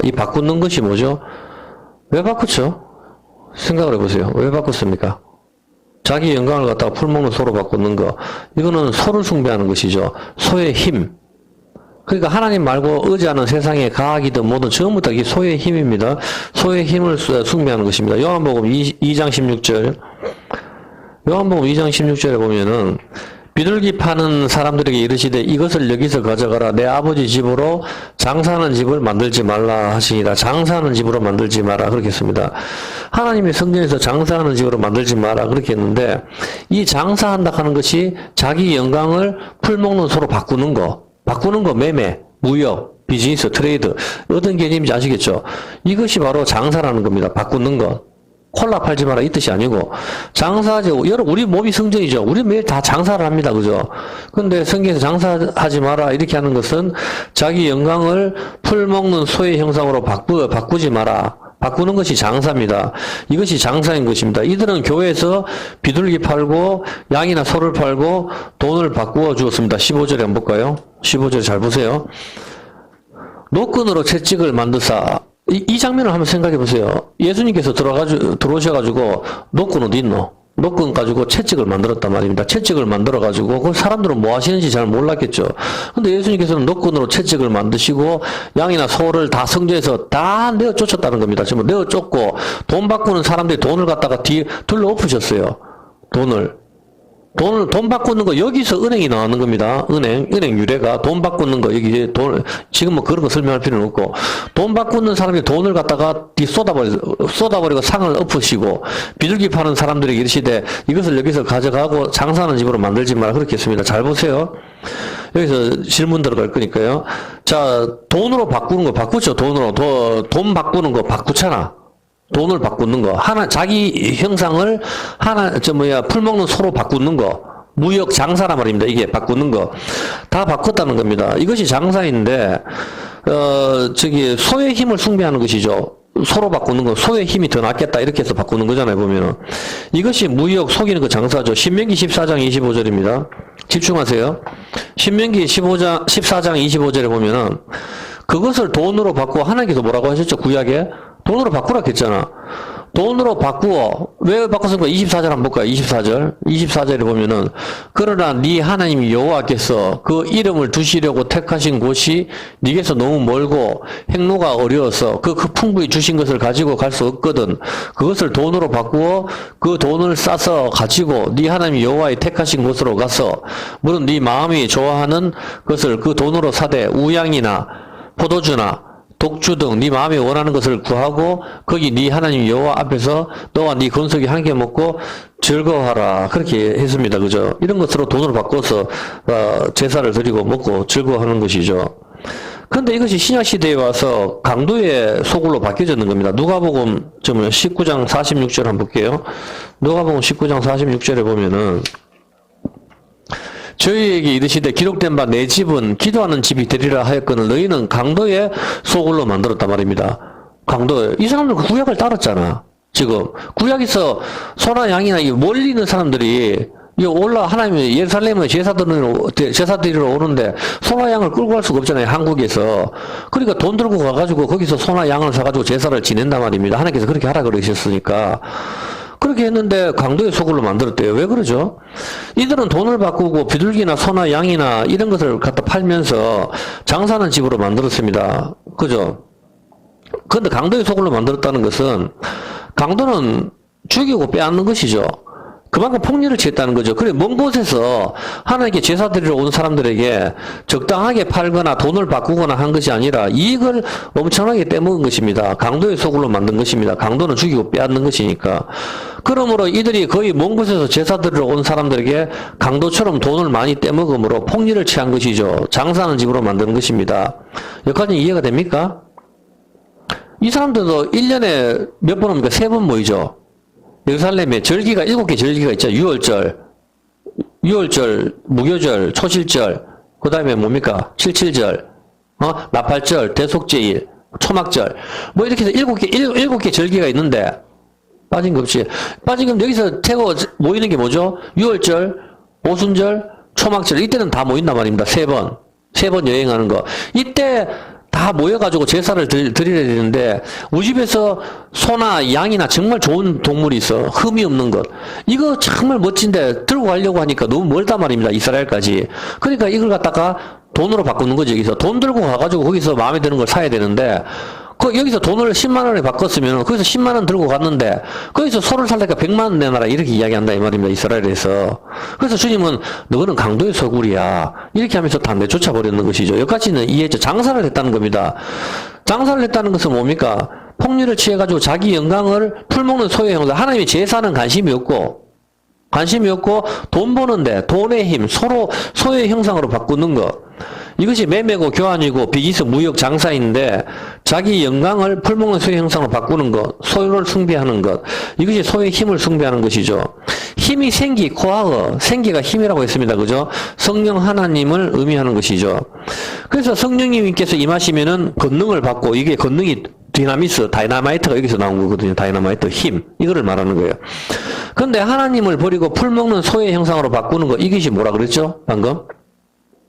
이 바꾸는 것이 뭐죠? 왜 바꾸죠? 생각을 해보세요. 왜 바꿨습니까? 자기 영광을 갖다가 풀먹는 소로 바꾸는 거. 이거는 소를 숭배하는 것이죠. 소의 힘. 그러니까 하나님 말고 의지하는 세상의 과학이든 뭐든 전부 다 이 소의 힘입니다. 소의 힘을 숭배하는 것입니다. 요한복음 2장 16절. 요한복음 2장 16절에 보면은 비둘기 파는 사람들에게 이르시되 이것을 여기서 가져가라. 내 아버지 집으로 장사하는 집을 만들지 말라 하시니라. 장사하는 집으로 만들지 마라. 그렇게 했습니다. 하나님이 성경에서 장사하는 집으로 만들지 마라. 그렇게 했는데 이 장사한다 하는 것이 자기 영광을 풀먹는 소로 바꾸는 거. 바꾸는 거 매매, 무역, 비즈니스, 트레이드. 어떤 개념인지 아시겠죠? 이것이 바로 장사라는 겁니다. 바꾸는 거. 콜라 팔지 마라 이 뜻이 아니고 장사하지. 여러분 우리 몸이 성전이죠. 우리 매일 다 장사를 합니다. 그죠? 근데 성경에서 장사하지 마라 이렇게 하는 것은 자기 영광을 풀먹는 소의 형상으로 바꾸지 마라. 바꾸는 것이 장사입니다. 이것이 장사인 것입니다. 이들은 교회에서 비둘기 팔고 양이나 소를 팔고 돈을 바꾸어 주었습니다. 15절에 한번 볼까요? 15절 잘 보세요. 노끈으로 채찍을 만드사. 이 장면을 한번 생각해 보세요. 예수님께서 들어오셔가지고 노끈 어디 있노? 노끈 가지고 채찍을 만들었단 말입니다. 채찍을 만들어가지고 그 사람들은 뭐 하시는지 잘 몰랐겠죠. 근데 예수님께서는 노끈으로 채찍을 만드시고 양이나 소를 다 성전에서 다 내어 쫓았다는 겁니다. 지금 내어 쫓고 돈 바꾸는 사람들이 돈을 갖다가 둘러 엎으셨어요. 돈 바꾸는 거, 여기서 은행이 나오는 겁니다. 은행 유래가 돈 바꾸는 거, 여기 지금 뭐 그런 거 설명할 필요는 없고, 돈 바꾸는 사람이 돈을 갖다가 쏟아버리고 상을 엎으시고, 비둘기 파는 사람들에게 이르시되 이것을 여기서 가져가고 장사하는 집으로 만들지 마라. 그렇게 했습니다. 잘 보세요. 여기서 질문 들어갈 거니까요. 자, 돈으로 바꾸는 거 바꾸죠. 돈 바꾸는 거 바꾸잖아. 돈을 바꾸는 거. 자기 형상을 풀먹는 소로 바꾸는 거. 무역 장사란 말입니다. 이게 바꾸는 거. 다 바꿨다는 겁니다. 이것이 장사인데, 소의 힘을 숭배하는 것이죠. 소로 바꾸는 거. 소의 힘이 더 낫겠다. 이렇게 해서 바꾸는 거잖아요, 보면은. 이것이 무역, 속이는 거 장사죠. 신명기 14장 25절입니다. 집중하세요. 신명기 14장 25절에 보면은, 그것을 돈으로 바꾸어 하나님께서 뭐라고 하셨죠? 구약에? 돈으로 바꾸라 했잖아. 돈으로 바꾸어. 왜 바꿨습니까? 24절 한번 볼까요? 24절에 보면은 그러나 네 하나님 여호와께서 그 이름을 두시려고 택하신 곳이 네게서 너무 멀고 행로가 어려워서 그 풍부히 주신 것을 가지고 갈 수 없거든. 그것을 돈으로 바꾸어 그 돈을 싸서 가지고 네 하나님 여호와의 택하신 곳으로 가서 물론 네 마음이 좋아하는 것을 그 돈으로 사되 우양이나 포도주나 독주 등 네 마음이 원하는 것을 구하고 거기 네 하나님 여호와 앞에서 너와 네 건석이 함께 먹고 즐거워하라. 그렇게 했습니다. 그죠? 이런 것으로 돈으로 바꿔서 제사를 드리고 먹고 즐거워하는 것이죠. 그런데 이것이 신약시대에 와서 강도의 소굴로 바뀌어졌는 겁니다. 누가복음 19장 46절 한번 볼게요. 누가복음 19장 46절에 보면은 저희에게 이르시되 기록된 바 내 집은 기도하는 집이 되리라 하였거늘 너희는 강도의 소굴로 만들었단 말입니다. 강도. 이 사람들은 구약을 따랐잖아. 지금 구약에서 소나 양이나 멀리 있는 사람들이 하나님이 예루살렘에 제사 드리러 오는데 소나 양을 끌고 갈 수가 없잖아요. 한국에서. 그러니까 돈 들고 가가지고 거기서 소나 양을 사가지고 제사를 지낸단 말입니다. 하나님께서 그렇게 하라 그러셨으니까. 그렇게 했는데 강도의 소굴로 만들었대요. 왜 그러죠? 이들은 돈을 바꾸고 비둘기나 소나 양이나 이런 것을 갖다 팔면서 장사하는 집으로 만들었습니다. 그죠? 그런데 강도의 소굴로 만들었다는 것은 강도는 죽이고 빼앗는 것이죠. 그만큼 폭리를 취했다는 거죠. 그래, 먼 곳에서 하나님께 제사 드리러 온 사람들에게 적당하게 팔거나 돈을 바꾸거나 한 것이 아니라 이익을 엄청나게 떼먹은 것입니다. 강도의 소굴로 만든 것입니다. 강도는 죽이고 빼앗는 것이니까. 그러므로 이들이 거의 먼 곳에서 제사 드리러 온 사람들에게 강도처럼 돈을 많이 떼먹음으로 폭리를 취한 것이죠. 장사하는 집으로 만드는 것입니다. 여기까지 이해가 됩니까? 이 사람들도 1년에 몇 번 옵니까? 3번 모이죠. 예루살렘에 절기가 7개 절기가 있죠. 유월절, 무교절, 초실절, 그 다음에 뭡니까? 칠칠절, 나팔절, 대속제일, 초막절. 뭐 이렇게 해서 7개 절기가 있는데, 빠진 거 없지. 빠진 건 여기서 태고 모이는 게 뭐죠? 유월절, 오순절, 초막절. 이때는 다 모인단 말입니다. 3번 여행하는 거. 이때 다 다 모여가지고 제사를 드려야 되는데 우리 집에서 소나 양이나 정말 좋은 동물이 있어. 흠이 없는 것. 이거 정말 멋진데 들고 가려고 하니까 너무 멀단 말입니다. 이스라엘까지. 그러니까 이걸 갖다가 돈으로 바꾸는 거지. 여기서 돈 들고 가가지고 거기서 마음에 드는 걸 사야 되는데 여기서 돈을 10만 원에 바꿨으면 거기서 10만 원 들고 갔는데 거기서 소를 살려니까 100만 원 내놔라 이렇게 이야기한다 이 말입니다. 이스라엘에서. 그래서 주님은 너는 강도의 소굴이야 이렇게 하면서 다 내쫓아 버렸는 것이죠. 여기까지는 이해했죠. 장사를 했다는 겁니다. 장사를 했다는 것은 뭡니까? 폭리를 취해가지고 자기 영광을 풀먹는 소유의 형상. 하나님의 제사는 관심이 없고 돈 버는데 돈의 힘, 소유의 형상으로 바꾸는 것. 이것이 매매고 교환이고 비즈니스 무역 장사인데 자기 영광을 풀먹는 소유의 형상으로 바꾸는 것, 소유를 숭배하는 것. 이것이 소유의 힘을 숭배하는 것이죠. 힘이 생기, 코아어, 생기가 힘이라고 했습니다. 그죠? 성령 하나님을 의미하는 것이죠. 그래서 성령님께서 임하시면은 권능을 받고 이게 권능이 다이나마이트가 여기서 나온 거거든요. 다이나마이트, 힘. 이거를 말하는 거예요. 그런데 하나님을 버리고 풀먹는 소의 형상으로 바꾸는 거, 이것이 뭐라 그랬죠? 방금?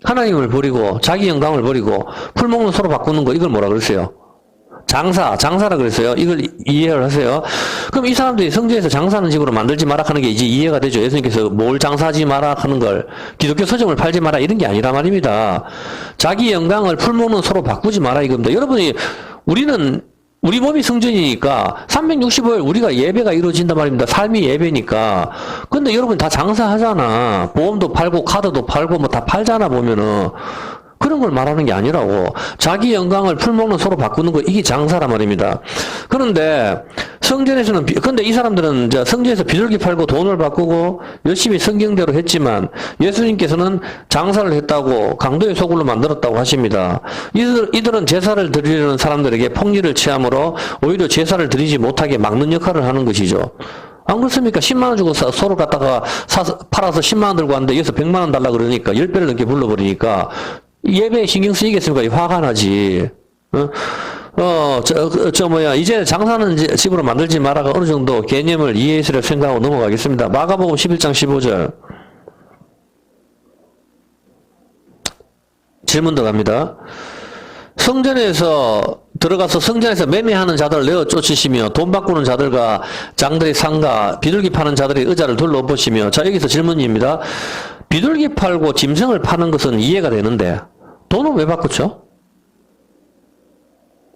하나님을 버리고, 자기 영광을 버리고, 풀먹는 소로 바꾸는 거, 이걸 뭐라 그랬어요? 장사라 그랬어요. 이걸 이해를 하세요. 그럼 이 사람들이 성전에서 장사하는 집으로 만들지 마라 하는 게 이제 이해가 되죠. 예수님께서 뭘 장사하지 마라 하는 걸, 기독교 서점을 팔지 마라 이런 게 아니라 말입니다. 자기 영광을 풀먹는 소로 바꾸지 마라 이겁니다. 여러분이, 우리 몸이 성전이니까 365일 우리가 예배가 이루어진단 말입니다. 삶이 예배니까. 근데 여러분 다 장사하잖아. 보험도 팔고 카드도 팔고 뭐 다 팔잖아 보면은. 그런 걸 말하는 게 아니라고. 자기 영광을 풀먹는 소로 바꾸는 거 이게 장사란 말입니다. 그런데 성전에서는 근데 이 사람들은 이제 성전에서 비둘기 팔고 돈을 바꾸고 열심히 성경대로 했지만 예수님께서는 장사를 했다고 강도의 소굴로 만들었다고 하십니다. 이들은 제사를 드리는 사람들에게 폭리를 취함으로 오히려 제사를 드리지 못하게 막는 역할을 하는 것이죠. 안 그렇습니까? 10만 원 주고 소를 갖다가 팔아서 10만 원 들고 왔는데 여기서 100만 원 달라 그러니까 10배를 넘게 불러버리니까 예배에 신경 쓰이겠습니까? 화가 나지. 이제 장사는 집으로 만들지 마라가 어느 정도 개념을 이해했으려 생각하고 넘어가겠습니다. 마가복음 11장 15절. 질문 들어갑니다. 성전에서 들어가서 성전에서 매매하는 자들을 내어 쫓으시며 돈 바꾸는 자들과 장들의 상가, 비둘기 파는 자들의 의자를 둘러보시며. 자, 여기서 질문입니다. 비둘기 팔고 짐승을 파는 것은 이해가 되는데 돈을 왜 바꾸죠?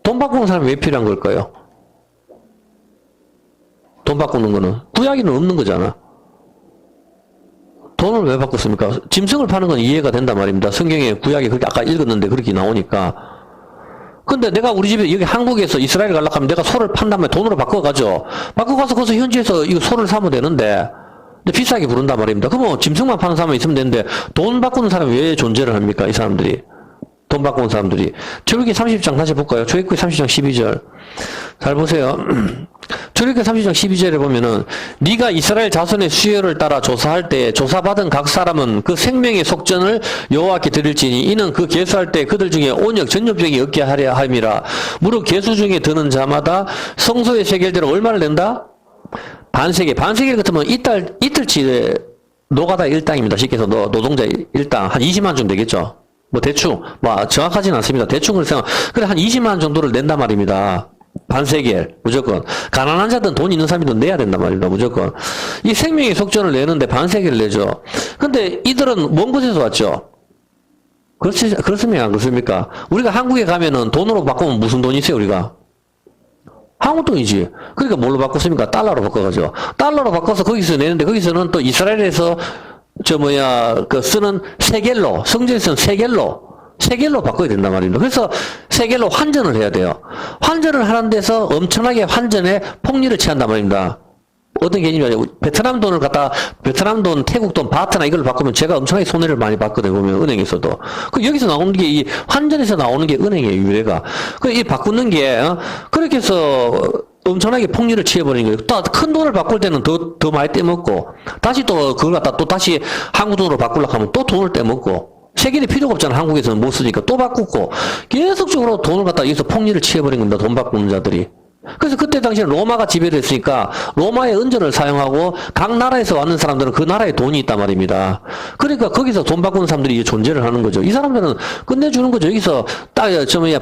돈 바꾸는 사람이 왜 필요한 걸까요? 돈 바꾸는 거는 구약에는 없는 거잖아. 돈을 왜 바꿨습니까? 짐승을 파는 건 이해가 된단 말입니다. 성경에 구약에 그렇게 아까 읽었는데 그렇게 나오니까. 근데 내가 우리 집에 여기 한국에서 이스라엘 가려고 하면 내가 소를 판 다음에 돈으로 바꿔가죠. 바꿔가서 거기서 현지에서 이거 소를 사면 되는데 근데 비싸게 부른단 말입니다. 그러면 짐승만 파는 사람이 있으면 되는데 돈 바꾸는 사람이 왜 존재를 합니까? 이 사람들이. 돈 바꾸는 사람들이. 출애굽기 30장 다시 볼까요? 출애굽기 30장 12절. 잘 보세요. 출애굽기 30장 12절에 보면은 네가 이스라엘 자손의 수요를 따라 조사할 때 조사받은 각 사람은 그 생명의 속전을 여호와께 드릴지니 이는 그 계수할 때 그들 중에 온역 전염병이 없게 하려 함이라. 무릇 계수 중에 드는 자마다 성소의 세겔대로 얼마를 낸다? 반세겔 같으면 이틀치 노가다 일당입니다. 쉽게 해서 노동자 일당 한 20만 원 정도 되겠죠. 뭐 대충 정확하지는 않습니다. 대충 그래 한 20만 원 정도를 낸단 말입니다. 반세겔 무조건. 가난한 자든 돈 있는 사람이든 내야 된단 말입니다. 무조건. 이 생명의 속전을 내는데 반세겔을 내죠. 근데 이들은 먼 곳에서 왔죠. 그렇습니까? 안 그렇습니까? 우리가 한국에 가면은 돈으로 바꾸면 무슨 돈이 있어요 우리가? 한국 돈이지. 그러니까 뭘로 바꿨습니까? 달러로 바꿔가죠. 달러로 바꿔서 거기서 내는데 거기서는 또 이스라엘에서 쓰는 세겔로, 성전에서는 세겔로 바꿔야 된단 말입니다. 그래서 세겔로 환전을 해야 돼요. 환전을 하는 데서 엄청나게 환전에 폭리를 취한단 말입니다. 어떤 개념이냐면 베트남 돈, 태국 돈, 바트나 이걸 바꾸면 제가 엄청나게 손해를 많이 봤거든요. 보면 은행에서도. 여기서 나오는 게 이 환전에서 나오는 게 은행의 유래가. 이 바꾸는 게 그렇게 해서 엄청나게 폭리를 취해버리는 거예요. 또 큰 돈을 바꿀 때는 더 많이 떼먹고 다시 또 그걸 갖다 또 다시 한국 돈으로 바꾸려고 하면 또 돈을 떼먹고 세겔이 필요가 없잖아. 한국에서는 못 쓰니까 또 바꾸고 계속적으로 돈을 갖다 여기서 폭리를 취해버린 겁니다. 돈 바꾸는 자들이. 그래서 그때 당시에 로마가 지배를 했으니까 로마의 은전을 사용하고 각 나라에서 왔는 사람들은 그 나라에 돈이 있단 말입니다. 그러니까 거기서 돈 바꾸는 사람들이 존재를 하는 거죠. 이 사람들은 끝내주는 거죠. 여기서 딱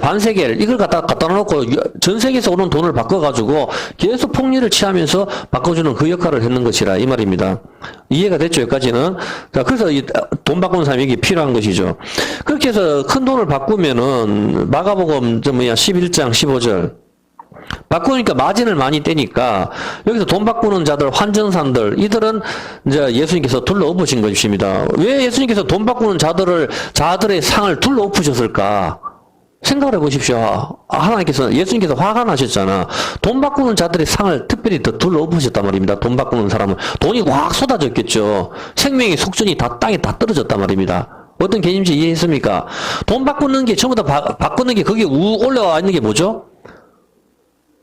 반세겔 이걸 갖다 놓고 전 세계에서 오는 돈을 바꿔가지고 계속 폭리를 취하면서 바꿔주는 그 역할을 했는 것이라 이 말입니다. 이해가 됐죠? 여기까지는. 자, 그래서 이 돈 바꾸는 사람이 이게 필요한 것이죠. 그렇게 해서 큰 돈을 바꾸면은 마가복음 11장 15절 바꾸니까 마진을 많이 떼니까 여기서 돈 바꾸는 자들, 환전사들 이들은 이제 예수님께서 둘러 엎으신 것입니다. 왜 예수님께서 돈 바꾸는 자들의 상을 둘러 엎으셨을까? 생각을 해보십시오. 하나님께서, 예수님께서 화가 나셨잖아. 돈 바꾸는 자들의 상을 특별히 더 둘러 엎으셨단 말입니다. 돈 바꾸는 사람은. 돈이 확 쏟아졌겠죠. 생명의 속전이 다 땅에 다 떨어졌단 말입니다. 어떤 개념인지 이해했습니까? 돈 바꾸는 게 전부 다 바꾸는 게 거기에 올라와 있는 게 뭐죠?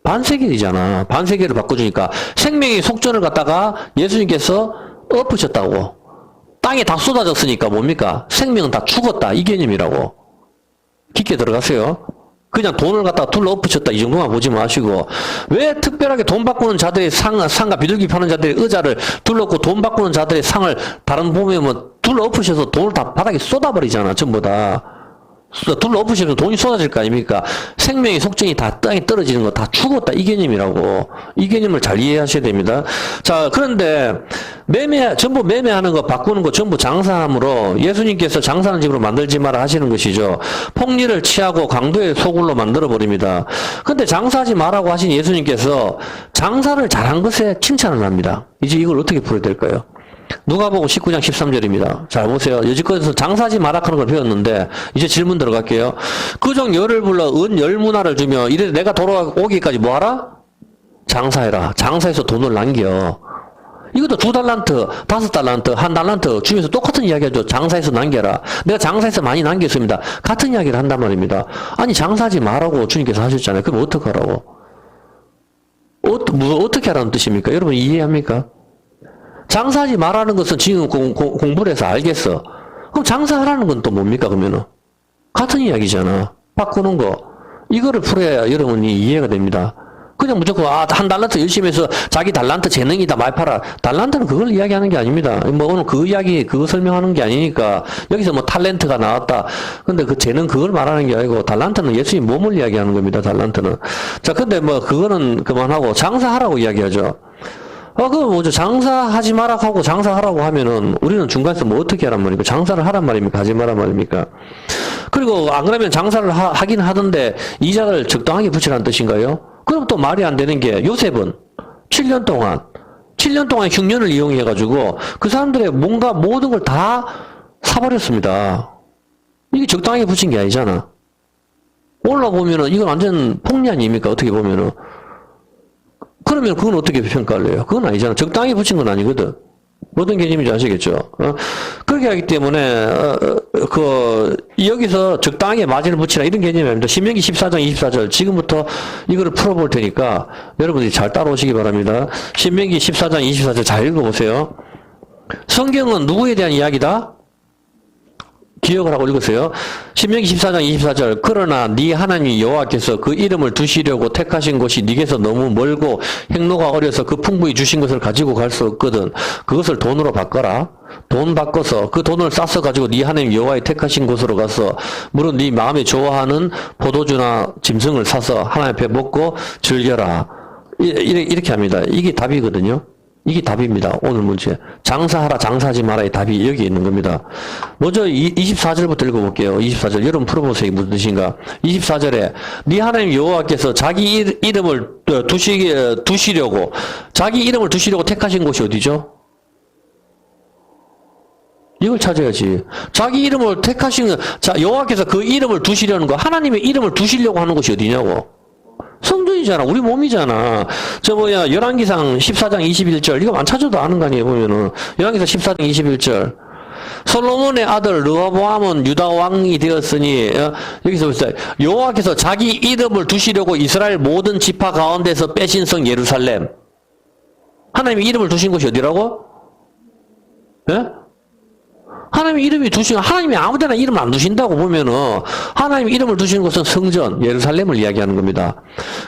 반세겔이잖아. 반세겔을 바꿔주니까 생명의 속전을 갖다가 예수님께서 엎으셨다고. 땅에 다 쏟아졌으니까 뭡니까? 생명은 다 죽었다. 이 개념이라고. 깊게 들어가세요. 그냥 돈을 갖다가 둘러 엎으셨다. 이 정도만 보지 마시고. 왜 특별하게 돈 바꾸는 자들의 상과 비둘기 파는 자들의 의자를 둘러엎고 돈 바꾸는 자들의 상을 다른 보면 둘러 엎으셔서 돈을 다 바닥에 쏟아버리잖아. 전부 다. 둘러 엎으시면 돈이 쏟아질 거 아닙니까? 생명의 속전이 다 땅에 떨어지는 거 다 죽었다. 이 개념이라고. 이 개념을 잘 이해하셔야 됩니다. 자, 그런데 전부 매매하는 거, 바꾸는 거 전부 장사함으로 예수님께서 장사하는 집으로 만들지 마라 하시는 것이죠. 폭리를 취하고 강도의 소굴로 만들어버립니다. 근데 장사하지 마라고 하신 예수님께서 장사를 잘한 것에 칭찬을 합니다. 이제 이걸 어떻게 풀어야 될까요? 누가복음 19장 13절입니다. 잘 보세요. 여지껏에서 장사하지 마라 하는 걸 배웠는데 이제 질문 들어갈게요. 그종 열을 불러 은 열문화를 주며 이래 내가 돌아오기까지 뭐하라? 장사해라. 장사해서 돈을 남겨. 이것도 2달란트, 5달란트, 1달란트 주면서 똑같은 이야기하죠. 장사해서 남겨라. 내가 장사해서 많이 남겼습니다. 같은 이야기를 한단 말입니다. 아니 장사하지 마라고 주님께서 하셨잖아요. 그럼 어떡하라고? 어떻게 하라는 뜻입니까? 여러분 이해합니까? 장사하지 말라는 것은 지금 공부를 해서 알겠어. 그럼 장사하라는 건 또 뭡니까, 그러면은? 같은 이야기잖아. 바꾸는 거. 이거를 풀어야 여러분이 이해가 됩니다. 그냥 무조건, 한 달란트 열심히 해서 자기 달란트 재능이다, 말 팔아. 달란트는 그걸 이야기하는 게 아닙니다. 오늘 그 이야기, 그거 설명하는 게 아니니까. 여기서 탤런트가 나왔다. 근데 그 재능 그걸 말하는 게 아니고, 달란트는 예수님 몸을 이야기하는 겁니다, 달란트는. 자, 근데 그거는 그만하고, 장사하라고 이야기하죠. 그럼 뭐죠? 장사하지 마라 하고 장사하라고 하면은 우리는 중간에서 어떻게 하란 말입니까? 장사를 하란 말입니까? 하지 마란 말입니까? 그리고 안 그러면 장사를 하긴 하던데 이자를 적당하게 붙이라는 뜻인가요? 그럼 또 말이 안 되는 게 요셉은 7년 동안 흉년을 이용해가지고 그 사람들의 뭔가 모든 걸 다 사버렸습니다. 이게 적당하게 붙인 게 아니잖아. 올라보면은 이건 완전 폭리 아닙니까? 어떻게 보면은. 그러면 그건 어떻게 평가를 해요? 그건 아니잖아. 적당히 붙인 건 아니거든. 어떤 개념인지 아시겠죠? 그렇게 하기 때문에, 여기서 적당하게 마진을 붙이라 이런 개념이 아닙니다. 신명기 14장 24절. 지금부터 이거를 풀어볼 테니까 여러분들이 잘 따라오시기 바랍니다. 신명기 14장 24절 잘 읽어보세요. 성경은 누구에 대한 이야기다? 기억을 하고 읽으세요. 신명기 14장 24절. 그러나 네 하나님 여호와께서 그 이름을 두시려고 택하신 곳이 네게서 너무 멀고 행로가 어려서 그 풍부히 주신 것을 가지고 갈 수 없거든. 그것을 돈으로 바꿔라. 돈 바꿔서 그 돈을 싸서 가지고 네 하나님 여호와의 택하신 곳으로 가서 물론 네 마음에 좋아하는 포도주나 짐승을 사서 하나님 앞에 먹고 즐겨라. 이렇게 합니다. 이게 답이거든요. 이게 답입니다. 오늘 문제. 장사하라, 장사하지 마라의 답이 여기 있는 겁니다. 먼저 24절부터 읽어볼게요. 24절. 여러분 풀어보세요. 무슨 뜻인가? 24절에 네 하나님 여호와께서 자기 이름을 두시려고 자기 이름을 두시려고 택하신 곳이 어디죠? 이걸 찾아야지. 자기 이름을 택하신 여호와께서 그 이름을 두시려는 거, 하나님의 이름을 두시려고 하는 곳이 어디냐고? 성전이잖아. 우리 몸이잖아. 열왕기상 14장 21절. 이거 안 찾아도 아는 거 아니에요, 보면은. 열왕기상 14장 21절. 솔로몬의 아들 르호보암은 유다 왕이 되었으니, 여기서 보세요. 여호와께서 자기 이름을 두시려고 이스라엘 모든 지파 가운데서 빼신 성 예루살렘. 하나님이 이름을 두신 곳이 어디라고? 예? 하나님의 이름이 하나님이 아무데나 이름을 안 두신다고 보면은, 하나님의 이름을 두시는 곳은 성전, 예루살렘을 이야기하는 겁니다.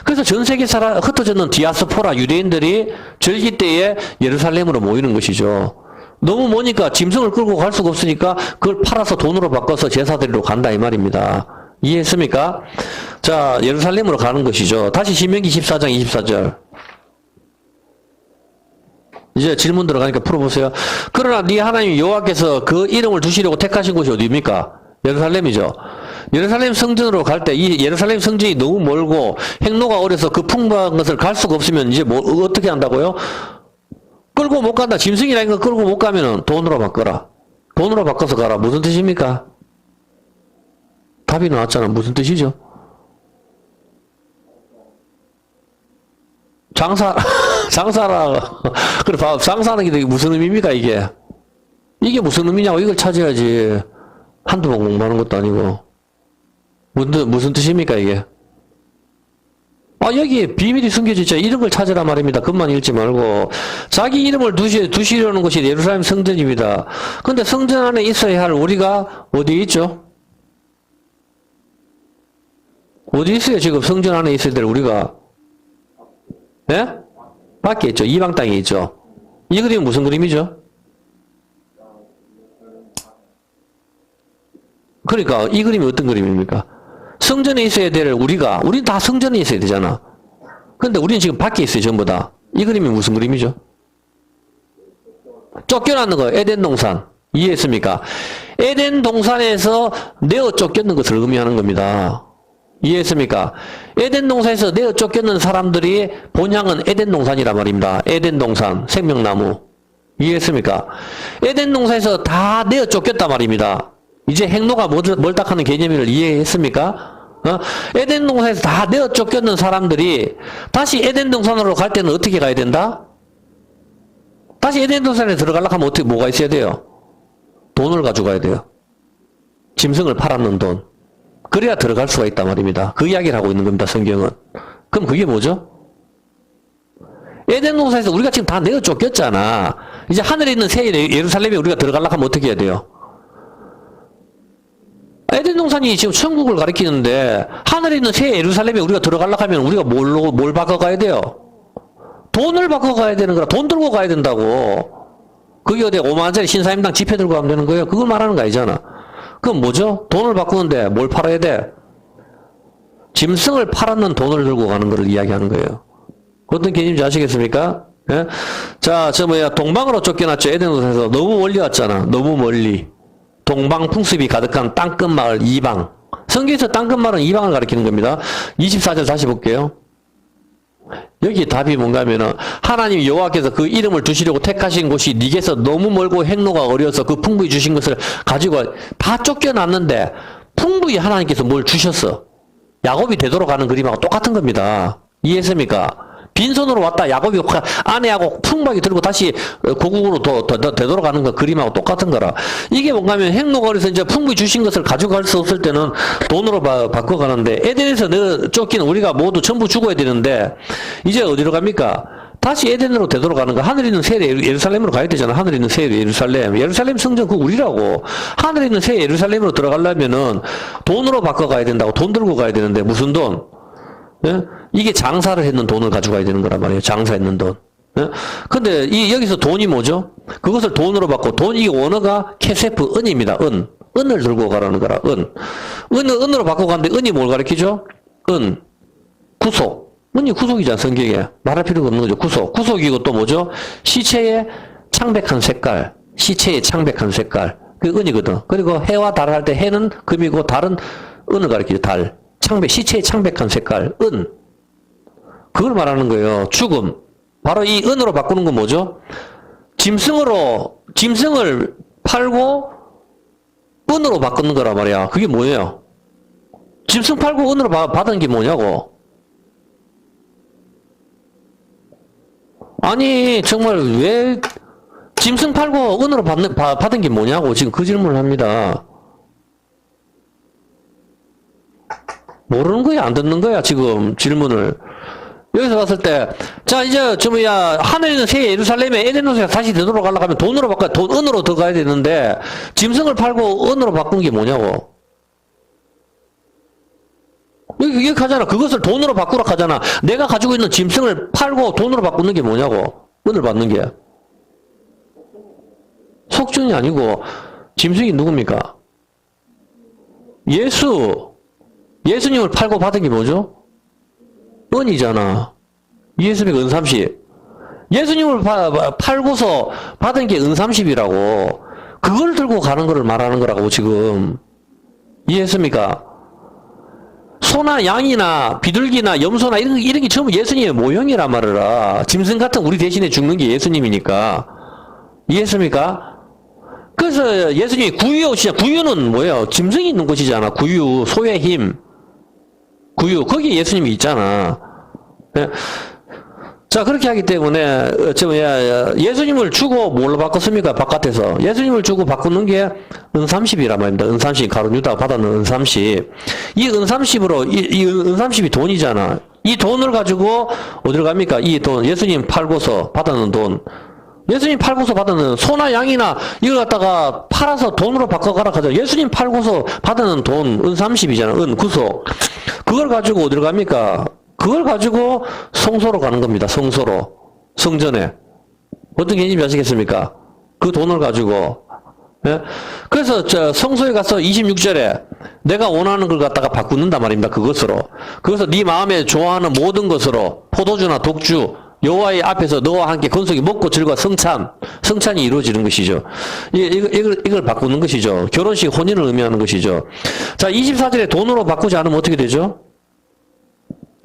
그래서 전 세계 흩어졌는 디아스포라 유대인들이 절기 때에 예루살렘으로 모이는 것이죠. 너무 머니까 짐승을 끌고 갈 수가 없으니까 그걸 팔아서 돈으로 바꿔서 제사드리러 간다 이 말입니다. 이해했습니까? 자, 예루살렘으로 가는 것이죠. 다시 신명기 14장 24절. 이제 질문 들어가니까 풀어보세요. 그러나 네 하나님 여호와께서 그 이름을 두시려고 택하신 곳이 어디입니까? 예루살렘이죠. 예루살렘 성전으로 갈 때 이 예루살렘 성전이 너무 멀고 행로가 어려서 그 풍부한 것을 갈 수가 없으면 이제 어떻게 한다고요? 끌고 못 간다. 짐승이라는 거 끌고 못 가면은 돈으로 바꿔라. 돈으로 바꿔서 가라. 무슨 뜻입니까? 답이 나왔잖아. 무슨 뜻이죠? 장사라. 그래, 장사하는 게 무슨 의미입니까, 이게? 이게 무슨 의미냐고, 이걸 찾아야지. 한두 번 공부하는 것도 아니고. 무슨 뜻입니까, 이게? 여기 비밀이 숨겨져 있죠. 이런 걸 찾으라 말입니다. 그것만 읽지 말고. 자기 이름을 두시려는 곳이 예루살렘 성전입니다. 근데 성전 안에 있어야 할 우리가 어디에 있죠? 어디 있어요, 지금 성전 안에 있어야 될 우리가? 예? 밖에 있죠. 이방 땅에 있죠. 이 그림은 무슨 그림이죠? 그러니까 이 그림이 어떤 그림입니까? 성전에 있어야 될 우린 다 성전에 있어야 되잖아. 근데 우리는 지금 밖에 있어요, 전부 다. 이 그림이 무슨 그림이죠? 쫓겨나는 거예요. 에덴 동산. 이해했습니까? 에덴 동산에서 내어 쫓겼는 것을 의미하는 겁니다. 이해했습니까? 에덴 동산에서 내어 쫓겼는 사람들이 본향은 에덴 동산이란 말입니다. 에덴 동산, 생명나무. 이해했습니까? 에덴 동산에서 다 내어 쫓겼단 말입니다. 이제 행로가 멀딱하는 개념을 이해했습니까? 에덴 동산에서 다 내어 쫓겼는 사람들이 다시 에덴 동산으로 갈 때는 어떻게 가야 된다? 다시 에덴 동산에 들어가려고 하면 뭐가 있어야 돼요? 돈을 가져가야 돼요. 짐승을 팔았는 돈. 그래야 들어갈 수가 있단 말입니다. 그 이야기를 하고 있는 겁니다, 성경은. 그럼 그게 뭐죠? 에덴 동산에서 우리가 지금 다 내어 쫓겼잖아. 이제 하늘에 있는 새 예루살렘에 우리가 들어가려고 하면 어떻게 해야 돼요? 에덴 동산이 지금 천국을 가리키는데 하늘에 있는 새 예루살렘에 우리가 들어가려고 하면 우리가 뭘 바꿔가야 돼요? 돈을 바꿔가야 되는 거라. 돈 들고 가야 된다고. 그게 어디 5만원짜리 신사임당 지폐 들고 가면 되는 거예요? 그걸 말하는 거 아니잖아. 그럼 뭐죠? 돈을 바꾸는데 뭘 팔아야 돼? 짐승을 팔았는 돈을 들고 가는 것을 이야기하는 거예요. 어떤 개념인지 아시겠습니까? 예? 자, 동방으로 쫓겨났죠. 에덴 동산에서 너무 멀리 왔잖아. 너무 멀리. 동방 풍습이 가득한 땅끝 마을 이방. 성경에서 땅끝 마을은 이방을 가리키는 겁니다. 24절 다시 볼게요. 여기 답이 뭔가 하면은 하나님 여호와께서 그 이름을 두시려고 택하신 곳이 네게서 너무 멀고 행로가 어려워서 그 풍부히 주신 것을 가지고 다 쫓겨났는데 풍부히 하나님께서 뭘 주셨어. 야곱이 되돌아가는 그림하고 똑같은 겁니다. 이해했습니까? 빈손으로 왔다 야곱이 아내하고 풍부하게 들고 다시 고국으로 되돌아가는 거 그림하고 똑같은 거라. 이게 뭔가 하면 행로가 어려서 이제 풍부히 주신 것을 가져갈 수 없을 때는 돈으로 바꿔가는데 에덴에서 쫓긴 우리가 모두 전부 죽어야 되는데 이제 어디로 갑니까? 다시 에덴으로 되돌아가는 거. 하늘에 있는 새 예루살렘으로 가야 되잖아. 하늘에 있는 새 예루살렘 성전 그거 우리라고. 하늘에 있는 새 예루살렘으로 들어가려면은 돈으로 바꿔가야 된다고. 돈 들고 가야 되는데 무슨 돈? 예? 이게 장사를 했는 돈을 가져가야 되는 거란 말이에요. 장사했는 돈. 예? 근데 여기서 돈이 뭐죠? 그것을 돈으로 받고 이 원어가 케세프, 은입니다. 은을 들고 가라는 거라. 은으로 바꿔 가는데 은이 뭘 가리키죠? 구속. 은이 구속이잖아, 성경에. 말할 필요가 없는 거죠. 구속이고 또 뭐죠? 시체의 창백한 색깔. 그 은이거든. 그리고 해와 달을 할 때 해는 금이고 달은 은을 가리키죠. 달. 시체의 창백한 색깔, 은. 그걸 말하는 거예요. 죽음. 바로 이 은으로 바꾸는 건 뭐죠? 짐승을 팔고 은으로 바꾸는 거란 말이야. 그게 뭐예요? 짐승 팔고 은으로 받은 게 뭐냐고. 아니, 정말 왜 짐승 팔고 은으로 받은 게 뭐냐고 지금 그 질문을 합니다. 모르는 거야, 안 듣는 거야, 지금 질문을. 여기서 봤을 때, 자, 이제, 하늘에 있는 새 예루살렘에 에덴 동산에 다시 되돌아가려고 하면 돈으로 은으로 더 가야 되는데, 짐승을 팔고 은으로 바꾼 게 뭐냐고. 이게 하잖아. 그것을 돈으로 바꾸라 하잖아. 내가 가지고 있는 짐승을 팔고 돈으로 바꾸는 게 뭐냐고. 은을 받는 게. 속전이 아니고, 짐승이 누굽니까? 예수님을 팔고 받은 게 뭐죠? 은이잖아. 이해습니까? 은30. 예수님을 팔고서 받은 게 은30이라고. 그걸 들고 가는 거를 말하는 거라고, 지금. 이해했습니까? 소나 양이나 비둘기나 염소나 이런 게 전부 예수님의 모형이란 말이라. 짐승 같은 우리 대신에 죽는 게 예수님이니까. 이해했습니까? 그래서 예수님이 구유에 오시냐. 구유는 뭐예요? 짐승이 있는 곳이잖아. 구유, 소의 힘. 구유, 거기에 예수님이 있잖아. 예. 자, 그렇게 하기 때문에, 예수님을 주고 뭘로 바꿨습니까? 바깥에서. 예수님을 주고 바꾸는 게 은30이란 말입니다. 은30, 가룟 유다가 받았는 은30. 이 은30으로, 이 은30이 돈이잖아. 이 돈을 가지고, 어디로 갑니까? 이 돈, 예수님 팔고서 받았는 돈. 예수님 팔고서 받았는 소나 양이나 이걸 갖다가 팔아서 돈으로 바꿔가라 하자. 예수님 팔고서 받았는 돈, 은30이잖아. 은, 구속. 그걸 가지고 어디로 갑니까? 그걸 가지고 성소로 가는 겁니다. 성소로. 성전에. 어떤 개념인지 아시겠습니까? 그 돈을 가지고. 예? 그래서 성소에 가서 26절에 내가 원하는 걸 갖다가 바꾸는단 말입니다. 그것으로. 그래서 네 마음에 좋아하는 모든 것으로 포도주나 독주, 여호와의 앞에서 너와 함께 건속이 먹고 즐거워 성찬이 이루어지는 것이죠. 이걸 바꾸는 것이죠. 결혼식 혼인을 의미하는 것이죠. 자, 24절에 돈으로 바꾸지 않으면 어떻게 되죠?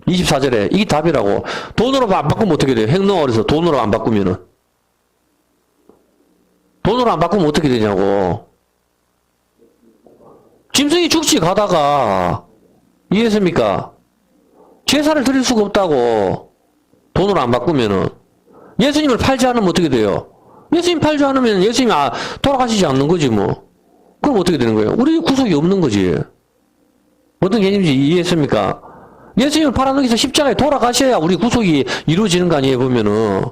24절에 이게 답이라고. 돈으로 안 바꾸면 어떻게 돼요? 행동어려서 돈으로 안 바꾸면은. 돈으로 안 바꾸면 어떻게 되냐고. 짐승이 죽지 가다가. 이해했습니까? 제사를 드릴 수가 없다고. 돈으로 안 바꾸면은. 예수님을 팔지 않으면 어떻게 돼요? 예수님 팔지 않으면 예수님이 돌아가시지 않는 거지 뭐. 그럼 어떻게 되는 거예요? 우리 구속이 없는 거지. 어떤 개념인지 이해했습니까? 예수님을 팔아넘겨서 십자가에 돌아가셔야 우리 구속이 이루어지는 거 아니에요, 보면은.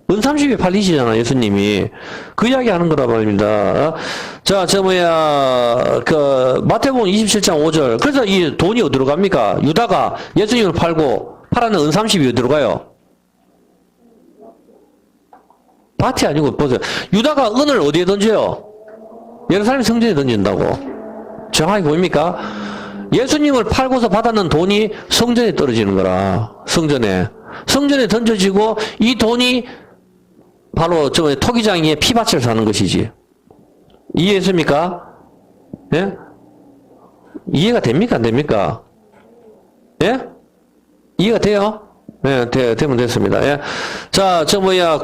은30이 팔리시잖아, 예수님이. 그 이야기 하는 거란 말입니다. 자, 마태복음 27장 5절. 그래서 이 돈이 어디로 갑니까? 유다가 예수님을 팔았는 은30이 어디로 가요? 밭이 아니고, 보세요. 유다가 은을 어디에 던져요? 예루살렘 성전에 던진다고. 정확히 보입니까? 예수님을 팔고서 받았는 돈이 성전에 떨어지는 거라. 성전에 던져지고 이 돈이 바로 토기장이의 피밭을 사는 것이지. 이해했습니까? 예? 이해가 됩니까? 안 됩니까? 예? 이해가 돼요? 네, 되면 됐습니다. 예. 자,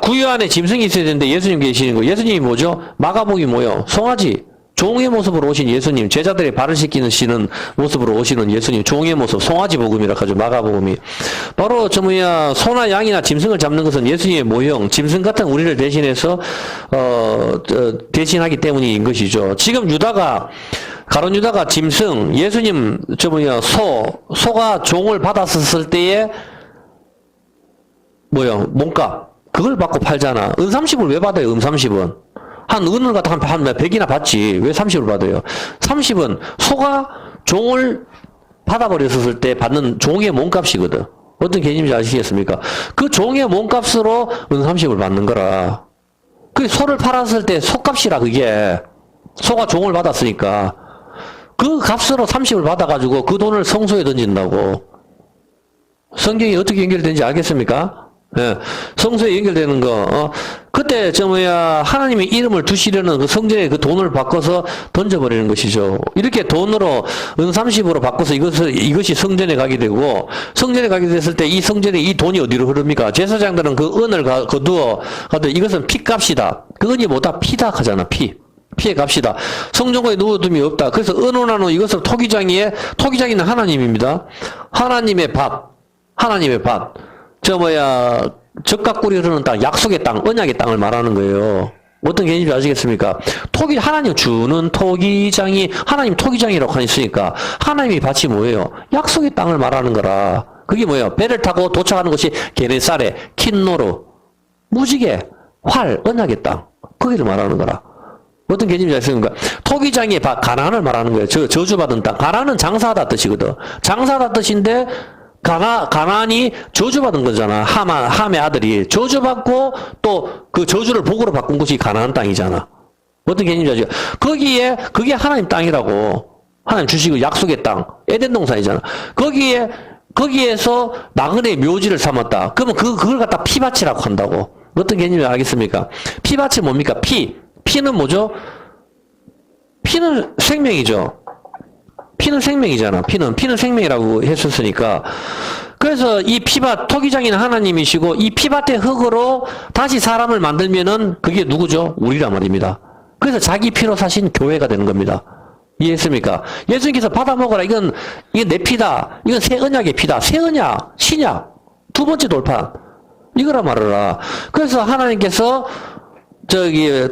구유 안에 짐승이 있어야 되는데 예수님 계시는 거. 예수님이 뭐죠? 마가복이 뭐요? 송아지. 종의 모습으로 오신 예수님, 제자들의 발을 씻기는 모습으로 오시는 예수님, 종의 모습, 송아지 복음이라 하죠, 마가복음이. 바로, 소나 양이나 짐승을 잡는 것은 예수님의 모형, 짐승 같은 우리를 대신해서, 대신하기 때문인 것이죠. 지금 가룟 유다가 짐승, 예수님, 소가 종을 받았을 때에, 몸값. 그걸 받고 팔잖아. 은30을 왜 받아요, 은30은? 한 은을 갖다 한 100이나 받지. 왜 30을 받아요? 30은 소가 종을 받아버렸을 때 받는 종의 몸값이거든. 어떤 개념인지 아시겠습니까? 그 종의 몸값으로 은30을 받는 거라. 그 소를 팔았을 때 소값이라 그게. 소가 종을 받았으니까. 그 값으로 30을 받아가지고 그 돈을 성소에 던진다고. 성경이 어떻게 연결되는지 알겠습니까? 예, 성소에 연결되는 거, 그때, 하나님의 이름을 두시려는 그 성전에 그 돈을 바꿔서 던져버리는 것이죠. 이렇게 돈으로, 은30으로 바꿔서 이것이 성전에 가게 되고, 성전에 가게 됐을 때 이 성전에 이 돈이 어디로 흐릅니까? 제사장들은 그 은을 거두어, 이것은 피값이다. 그 은이 뭐다? 피다 하잖아, 피의 값이다. 성전고에 누워둠이 없다. 그래서 은원하노 이것을 토기장이는 하나님입니다. 하나님의 밥. 적각 꿀이 흐르는 땅, 약속의 땅, 언약의 땅을 말하는 거예요. 어떤 개념인지 아시겠습니까? 하나님 주는 토기장이, 하나님 토기장이라고 하니까, 하나님이 밭이 뭐예요? 약속의 땅을 말하는 거라. 그게 뭐예요? 배를 타고 도착하는 곳이 게네사렛, 킨노르, 무지개, 활, 언약의 땅. 거기를 말하는 거라. 어떤 개념이 있습니까? 토기장의 가나안을 말하는 거예요. 저주받은 땅. 가나안은 장사하다 뜻이거든. 장사하다 뜻인데, 가나안이 저주받은 거잖아. 함의 아들이. 저주받고 또 그 저주를 복으로 바꾼 곳이 가나안 땅이잖아. 어떤 개념이죠? 그게 하나님 땅이라고. 하나님 주시고 약속의 땅. 에덴 동산이잖아. 거기에서 나그네의 묘지를 삼았다. 그러면 그걸 갖다 피밭이라고 한다고. 어떤 개념인지 알겠습니까? 피밭이 뭡니까? 피는 뭐죠? 피는 생명이죠. 피는 생명이잖아. 피는 생명이라고 했었으니까. 그래서 이 피밭, 토기장인 하나님이시고 이 피밭의 흙으로 다시 사람을 만들면은 그게 누구죠? 우리란 말입니다. 그래서 자기 피로 사신 교회가 되는 겁니다. 이해했습니까? 예수님께서 받아먹어라. 이건 내 피다. 이건 새 언약의 피다. 새 언약, 신약. 두 번째 돌판. 이거라 말하라. 그래서 하나님께서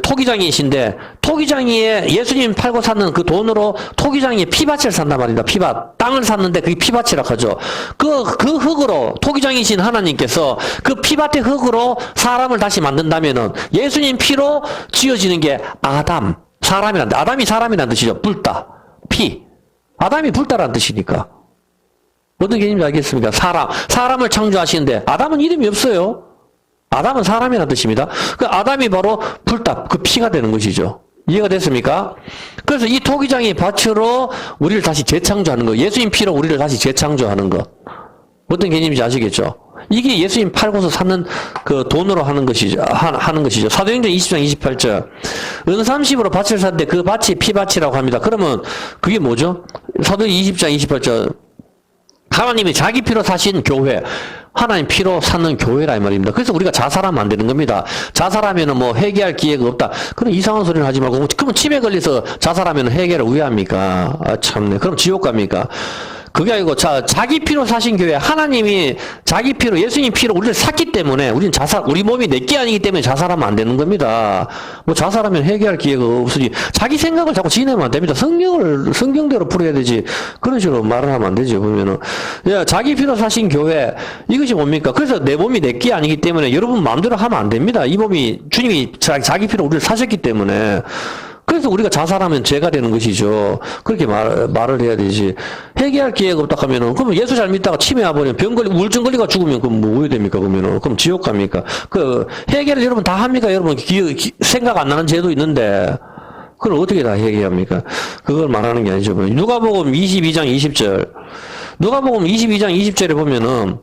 토기장이신데, 토기장이에 예수님 팔고 샀는 그 돈으로 토기장이에 피밭을 산단 말입니다. 피밭. 땅을 샀는데 그게 피밭이라고 하죠. 그 흙으로, 토기장이신 하나님께서 그 피밭의 흙으로 사람을 다시 만든다면은 예수님 피로 지어지는 게 아담이 사람이란 뜻이죠. 불다. 피. 아담이 불다라는 뜻이니까. 어떤 개념인지 알겠습니까? 사람을 창조하시는데, 아담은 이름이 없어요. 아담은 사람이라는 뜻입니다. 그 아담이 바로 불다, 그 피가 되는 것이죠. 이해가 됐습니까? 그래서 이 토기장의 밭으로 우리를 다시 재창조하는 거, 예수님 피로 우리를 다시 재창조하는 거. 어떤 개념인지 아시겠죠? 이게 예수님 팔고서 사는 그 돈으로 하는 것이죠. 사도행전 20장 28절. 은 30으로 밭을 샀는데 그 밭이 피밭이라고 합니다. 그러면 그게 뭐죠? 사도행전 20장 28절. 하나님이 자기 피로 사신 교회, 하나님 피로 사는 교회라 이 말입니다. 그래서 우리가 자살하면 안 되는 겁니다. 자살하면은 뭐 회개할 기회가 없다. 그런 이상한 소리는 하지 말고, 그러면 치매 걸려서 자살하면 회개를 왜 합니까? 아, 참네. 그럼 지옥 갑니까? 그게 아니고, 자기 피로 사신 교회, 하나님이 자기 피로, 예수님 피로 우리를 샀기 때문에, 우리 몸이 내게 아니기 때문에 자살하면 안 되는 겁니다. 뭐 자살하면 회개할 기회가 없으니, 자기 생각을 자꾸 지내면 안 됩니다. 성경대로 풀어야 되지. 그런 식으로 말을 하면 안 되죠, 보면은. 야, 자기 피로 사신 교회, 이것이 뭡니까? 그래서 내 몸이 내게 아니기 때문에 여러분 마음대로 하면 안 됩니다. 이 몸이, 주님이 자기 피로 우리를 사셨기 때문에. 그래서 우리가 자살하면 죄가 되는 것이죠. 그렇게 말을 해야 되지. 회개할 기회가 없다 하면은, 그러면 예수 잘 믿다가 치매 와버리면 우울증 걸리가 죽으면 그럼 뭐 해야 됩니까? 그럼 지옥 갑니까? 회개를 여러분 다 합니까? 여러분 생각 안 나는 죄도 있는데, 그걸 어떻게 다 회개합니까? 그걸 말하는 게 아니죠. 누가복음 22장 20절. 누가복음 22장 20절에 보면은,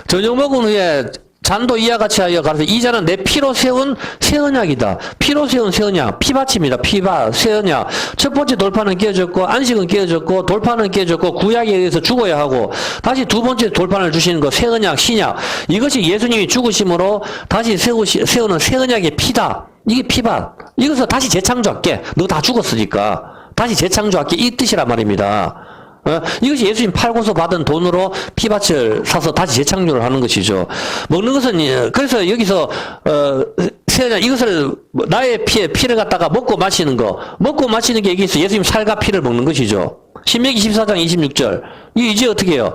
저녁 먹은 후에 잔도 이와 같이 하여 가로되 이 잔은 내 피로 세운 새 언약이다. 피로 세운 새 언약, 피밭입니다. 피밭, 새 언약. 첫 번째 돌판은 깨어졌고 안식은 깨어졌고 돌판은 깨어졌고 구약에 의해서 죽어야 하고 다시 두 번째 돌판을 주시는 거 새 언약, 신약. 이것이 예수님이 죽으심으로 다시 세우는 새 언약의 피다. 이게 피밭. 이것을 다시 재창조할게. 너 다 죽었으니까 다시 재창조할게. 이 뜻이란 말입니다. 이것이 예수님 팔고서 받은 돈으로 피밭을 사서 다시 재창조를 하는 것이죠. 먹는 것은, 그래서 여기서, 이것을, 나의 피를 갖다가 먹고 마시는 게 여기서 예수님 살과 피를 먹는 것이죠. 신명기 14장 26절. 이제 어떻게 해요?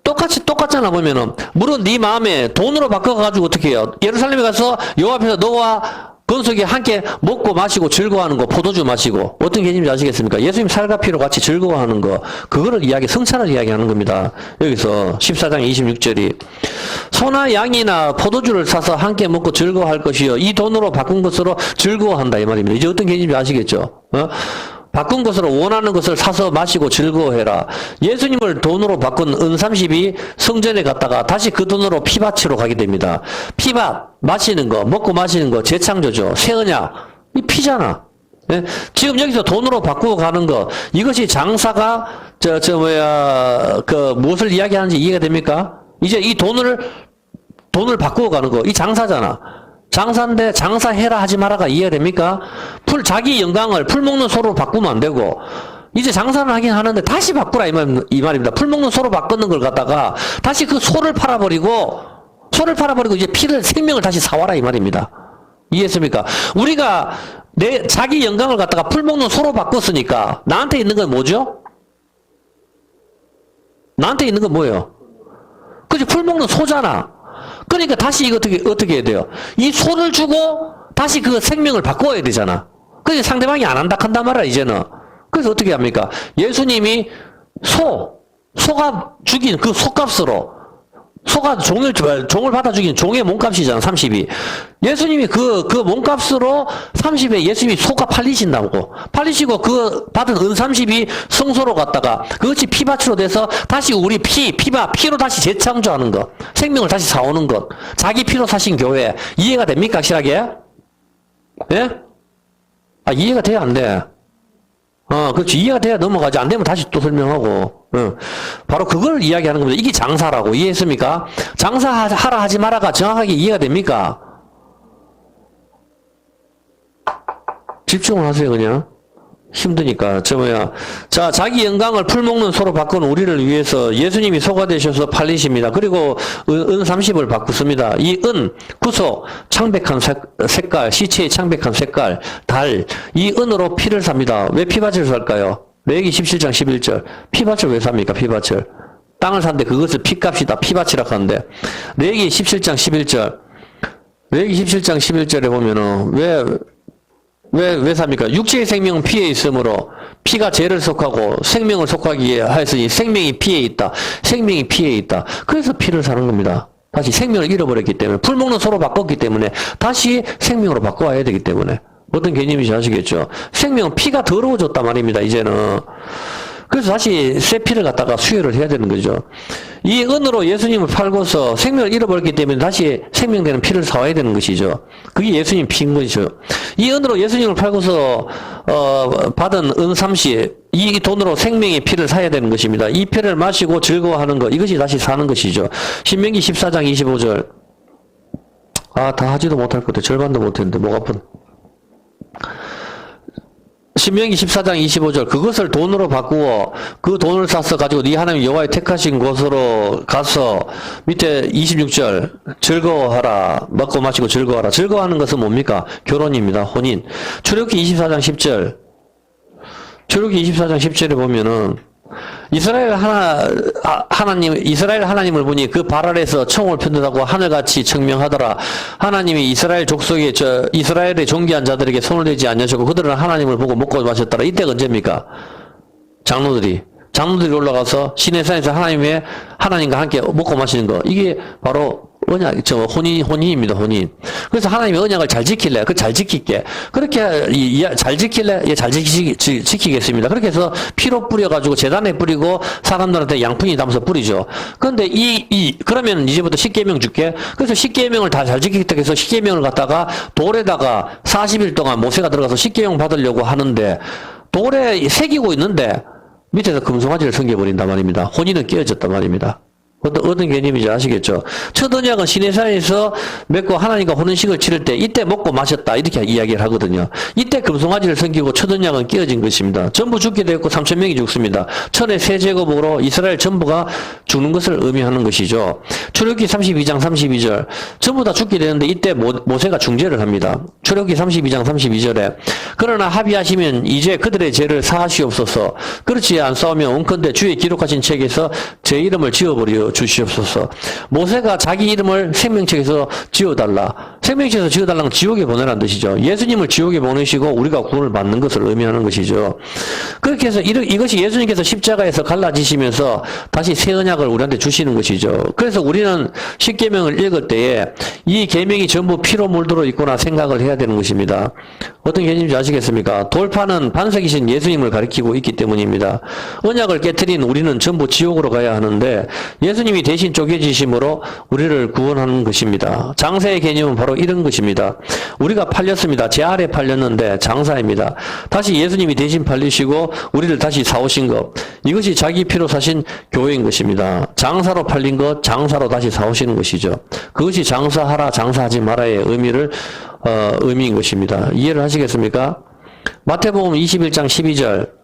똑같잖아, 보면은. 물론 네 마음에 돈으로 바꿔가지고 어떻게 해요? 예루살렘에 가서 여호와 앞에서 너와 건석이 함께 먹고 마시고 즐거워하는 거, 포도주 마시고. 어떤 개념인지 아시겠습니까? 예수님 살과 피로 같이 즐거워하는 거. 그거를 성찬을 이야기하는 겁니다. 여기서 14장 26절이. 소나 양이나 포도주를 사서 함께 먹고 즐거워할 것이요. 이 돈으로 바꾼 것으로 즐거워한다. 이 말입니다. 이제 어떤 개념인지 아시겠죠? 바꾼 것으로 원하는 것을 사서 마시고 즐거워해라. 예수님을 돈으로 바꾼 은30이 성전에 갔다가 다시 그 돈으로 피밭으로 가게 됩니다. 피밭, 마시는 거, 먹고 마시는 거, 재창조죠. 새 언약, 이 피잖아. 네? 지금 여기서 돈으로 바꾸고 가는 거, 이것이 장사가, 무엇을 이야기하는지 이해가 됩니까? 이제 이 돈을 바꾸고 가는 거, 이 장사잖아. 장사인데 장사해라 하지 마라가 이해가 됩니까? 자기 영광을 풀 먹는 소로 바꾸면 안 되고 이제 장사는 하긴 하는데 다시 바꾸라 이 말입니다. 풀 먹는 소로 바꾸는 걸 갖다가 다시 그 소를 팔아버리고 이제 생명을 다시 사와라 이 말입니다. 이해했습니까? 우리가 자기 영광을 갖다가 풀 먹는 소로 바꿨으니까 나한테 있는 건 뭐죠? 나한테 있는 건 뭐예요? 그지? 풀 먹는 소잖아. 그러니까 다시 이거 어떻게 해야 돼요? 이 소를 주고 다시 그 생명을 바꿔야 되잖아. 그래서 상대방이 안 한다 한단 말이야, 이제는. 그래서 어떻게 합니까? 예수님이 소가 죽인 그 소값으로, 소가 종을 받아 죽인 종의 몸값이잖아, 30이. 예수님이 그 몸값으로 30에 예수님이 소가 팔리신다고. 팔리시고 그 받은 은 30이 성소로 갔다가 그것이 피밭으로 돼서 다시 우리 피로 다시 재창조하는 것. 생명을 다시 사오는 것. 자기 피로 사신 교회. 이해가 됩니까, 확실하게? 예? 이해가 돼야 안 돼. 그렇지. 이해가 돼야 넘어가지. 안 되면 다시 또 설명하고. 바로 그걸 이야기하는 겁니다. 이게 장사라고. 이해했습니까? 장사하라 하지 마라가 정확하게 이해가 됩니까? 집중을 하세요, 그냥. 힘드니까. 자, 자기 영광을 풀먹는 소로 바꾼 우리를 위해서 예수님이 소가 되셔서 팔리십니다. 그리고 은 30을 바꾸습니다. 이 구속, 창백한 색깔, 시체의 창백한 색깔, 이 은으로 피를 삽니다. 왜 피밭을 살까요? 레위기 17장 11절. 피밭을 왜 삽니까? 피밭을. 땅을 산데 그것을 피값이다. 피밭이라고 하는데. 레위기 17장 11절. 레위기 17장 11절에 보면은 왜 삽니까? 육체의 생명은 피에 있으므로 피가 죄를 속하고 생명을 속하기에 하였으니 생명이 피에 있다. 생명이 피에 있다. 그래서 피를 사는 겁니다. 다시 생명을 잃어버렸기 때문에 풀 먹는 소로 바꿨기 때문에 다시 생명으로 바꿔와야 되기 때문에 어떤 개념인지 아시겠죠? 생명은 피가 더러워졌단 말입니다. 이제는. 그래서 다시 새 피를 갖다가 수혈을 해야 되는 거죠. 이 은으로 예수님을 팔고서 생명을 잃어버렸기 때문에 다시 생명되는 피를 사와야 되는 것이죠. 그게 예수님 피인 것이죠. 이 은으로 예수님을 팔고서 받은 은 30, 이 돈으로 생명의 피를 사야 되는 것입니다. 이 피를 마시고 즐거워하는 것, 이것이 다시 사는 것이죠. 신명기 14장 25절. 다 하지도 못할 것 같아. 절반도 못했는데 목 아픈. 신명기 14장 25절. 그것을 돈으로 바꾸어 그 돈을 사서 가지고 네 하나님 여호와의 택하신 곳으로 가서 밑에 26절 즐거워하라. 먹고 마시고 즐거워하라. 즐거워하는 것은 뭡니까? 결혼입니다. 혼인. 출애굽기 24장 10절. 출애굽기 24장 10절에 보면은 이스라엘 하나님을 보니 그 발 아래에서 총을 편들하고 하늘같이 청명하더라. 하나님이 이스라엘 족속에 이스라엘의 존귀한 자들에게 손을 대지 않으셨고 그들은 하나님을 보고 먹고 마셨더라. 이때가 언제입니까? 장로들이 올라가서 시내산에서 하나님과 함께 먹고 마시는 거. 이게 바로 혼인입니다, 혼인. 그래서 하나님이 언약을 잘 지킬래? 잘 지킬게. 그렇게, 잘 지킬래? 예, 잘 지키겠습니다. 그렇게 해서 피로 뿌려가지고 재단에 뿌리고 사람들한테 양푼이 담아서 뿌리죠. 그런데 그러면 이제부터 10계명 줄게. 그래서 10계명을 다 잘 지키겠다고 해서 10계명을 갖다가 돌에다가 40일 동안 모세가 들어가서 10계명 받으려고 하는데 돌에 새기고 있는데 밑에서 금송아지를 섬겨버린단 말입니다. 혼인은 깨어졌단 말입니다. 어떤 개념인지 아시겠죠? 첫 언약은 시내산에서 맺고 하나님과 혼인식을 치를 때 이때 먹고 마셨다 이렇게 이야기를 하거든요. 이때 금송아지를 섬기고 첫 언약은 깨어진 것입니다. 전부 죽게 되었고 3,000명이 죽습니다. 천의 세 제곱으로 이스라엘 전부가 죽는 것을 의미하는 것이죠. 출애굽기 32장 32절 전부 다 죽게 되는데 이때 모세가 중재를 합니다. 출애굽기 32장 32절에 그러나 합의하시면 이제 그들의 죄를 사하시옵소서. 그렇지 않사오면 원컨대 주의 기록하신 책에서 제 이름을 지워버려 주시옵소서. 모세가 자기 이름을 생명책에서 지워달라. 생명책에서 지워달라는 건 지옥에 보내라는 뜻이죠. 예수님을 지옥에 보내시고 우리가 구원을 받는 것을 의미하는 것이죠. 그렇게 해서 이것이 예수님께서 십자가에서 갈라지시면서 다시 새 언약을 우리한테 주시는 것이죠. 그래서 우리는 십계명을 읽을 때에 이 계명이 전부 피로 물들어 있구나 생각을 해야 되는 것입니다. 어떤 개념인지 아시겠습니까? 돌파는 반석이신 예수님을 가리키고 있기 때문입니다. 언약을 깨트린 우리는 전부 지옥으로 가야 하는데 예수님이 대신 쪼개지심으로 우리를 구원하는 것입니다. 장사의 개념은 바로 이런 것입니다. 우리가 팔렸습니다. 제 아래 팔렸는데 장사입니다. 다시 예수님이 대신 팔리시고 우리를 다시 사오신 것. 이것이 자기 피로 사신 교회인 것입니다. 장사로 팔린 것, 장사로 다시 사오시는 것이죠. 그것이 장사하라, 장사하지 마라의 의미인 것입니다. 이해를 하시겠습니까? 마태복음 21장 12절.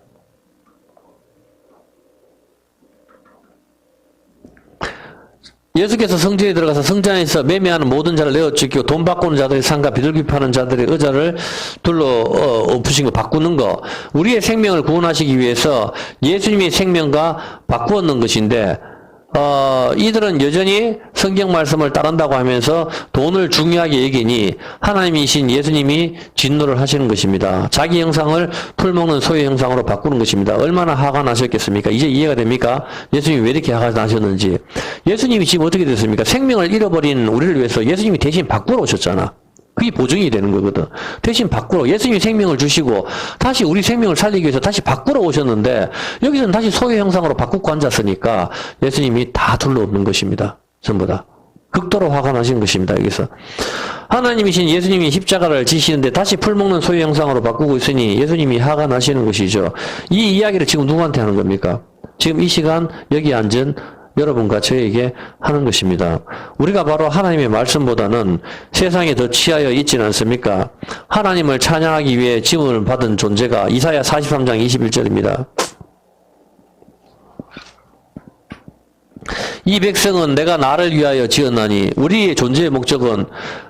예수께서 성전에 들어가서 성전에서 매매하는 모든 자를 내어주시고 돈 바꾸는 자들의 상과 비둘기 파는 자들의 의자를 둘러 엎으신 거, 바꾸는 거. 우리의 생명을 구원하시기 위해서 예수님의 생명과 바꾸었는 것인데 이들은 여전히 성경 말씀을 따른다고 하면서 돈을 중요하게 여기니 하나님이신 예수님이 진노를 하시는 것입니다. 자기 형상을 풀먹는 소의 형상으로 바꾸는 것입니다. 얼마나 화가 나셨겠습니까? 이제 이해가 됩니까? 예수님이 왜 이렇게 화가 나셨는지. 예수님이 지금 어떻게 됐습니까? 생명을 잃어버린 우리를 위해서 예수님이 대신 바꾸러 오셨잖아. 그게 보증이 되는 거거든. 대신 바꾸러, 예수님이 생명을 주시고 다시 우리 생명을 살리기 위해서 다시 바꾸러 오셨는데 여기서는 다시 소의 형상으로 바꾸고 앉았으니까 예수님이 다 둘러엎는 것입니다. 전부 다. 극도로 화가 나신 것입니다. 여기서. 하나님이신 예수님이 십자가를 지시는데 다시 풀먹는 소의 형상으로 바꾸고 있으니 예수님이 화가 나시는 것이죠. 이 이야기를 지금 누구한테 하는 겁니까? 지금 이 시간 여기 앉은 여러분과 저에게 하는 것입니다. 우리가 바로 하나님의 말씀보다는 세상에 더 치하여 있지는 않습니까? 하나님을 찬양하기 위해 지음을 받은 존재가 이사야 43장 21절입니다. 이 백성은 내가 나를 위하여 지었나니 우리의 존재의 목적은